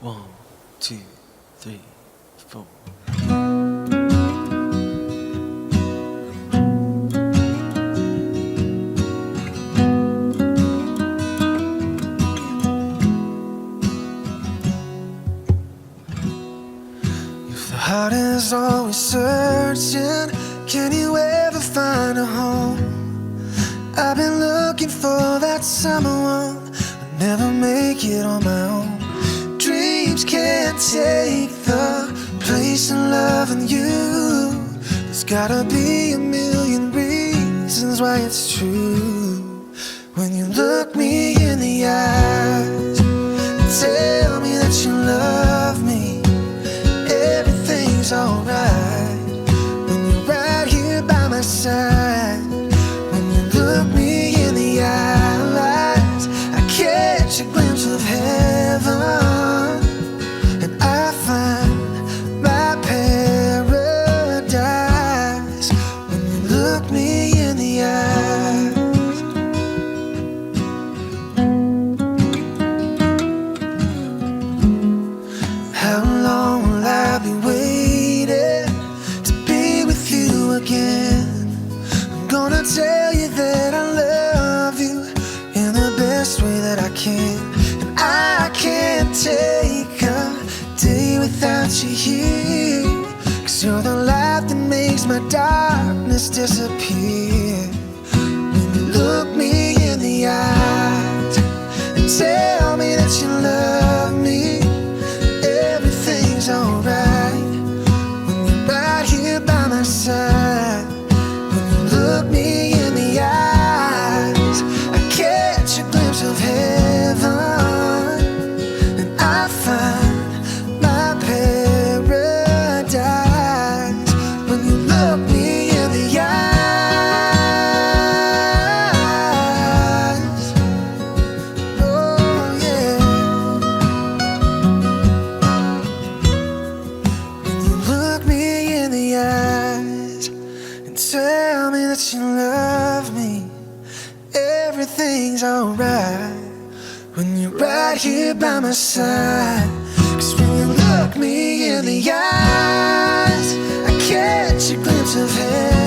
One, two, three, four. If the heart is always searching, can you ever find a home? I've been looking for that someone. I'll never make it on my own. Dreams can't take the place of loving you. There's gotta be a million reasons why it's true. When you look me in the eyes and tell me that you love me, everything's alright. When you're right here by my side, when you look me in the eyes, I catch a glimpse of heaven. How long will I be waiting to be with you again? I'm gonna tell you that I love you in the best way that I can. And I can't take a day without you here, 'cause you're the light that makes my darkness disappear. When you look me in the eyes and tell me that you love me, everything's alright. When you're right here by my side, when you look me in the eyes, I catch a glimpse of heaven, and I find my paradise. When you look me in the eyes, oh yeah. Look me in the eyes and tell me that you love me, everything's alright. When you're right here by my side, 'cause when you look me in the eyes, I catch a glimpse of heaven.